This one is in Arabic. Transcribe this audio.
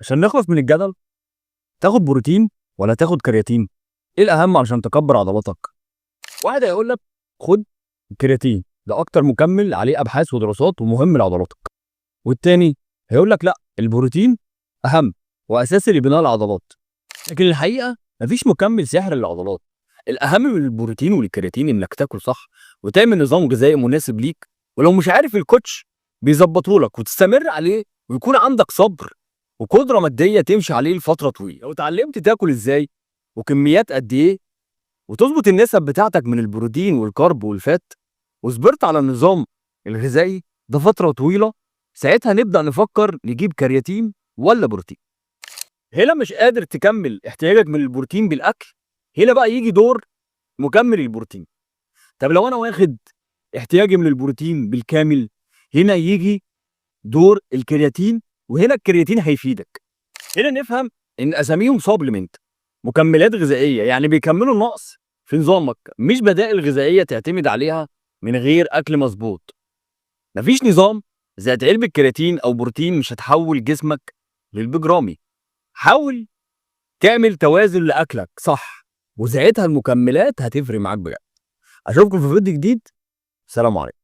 عشان نخلص من الجدل، تاخد بروتين ولا تاخد كرياتين؟ ايه الاهم علشان تكبر عضلاتك؟ واحد هيقول لك خد كرياتين، ده اكتر مكمل عليه ابحاث ودراسات ومهم لعضلاتك. والتاني هيقول لك لا، البروتين اهم واساسي لبناء العضلات. لكن الحقيقه مفيش مكمل سحر للعضلات. الاهم من البروتين والكرياتين انك تاكل صح وتعمل نظام غذائي مناسب ليك، ولو مش عارف الكوتش بيظبطه لك وتستمر عليه، ويكون عندك صبر وقدره ماديه تمشي عليه لفتره طويله. لو اتعلمت تاكل ازاي وكميات قد ايه، وتظبط النسب بتاعتك من البروتين والكارب والفات، وصبرت على النظام الغذائي ده فتره طويله، ساعتها نبدا نفكر نجيب كرياتين ولا بروتين. هنا مش قادر تكمل احتياجك من البروتين بالاكل، هنا بقى يجي دور مكمل البروتين. طب لو انا واخد احتياجي من البروتين بالكامل، هنا يجي دور الكرياتين، وهنا الكرياتين هيفيدك. هنا نفهم ان اساميهم سبلمنت، مكملات غذائيه، يعني بيكملوا النقص في نظامك، مش بدائل غذائيه تعتمد عليها من غير اكل مظبوط. مفيش نظام ذات علبه كرياتين او بروتين مش هتحول جسمك للبجرامي. حاول تعمل توازن لاكلك صح، وساعتها المكملات هتفرق معاك بجد. اشوفكم في فيديو جديد. سلام عليكم.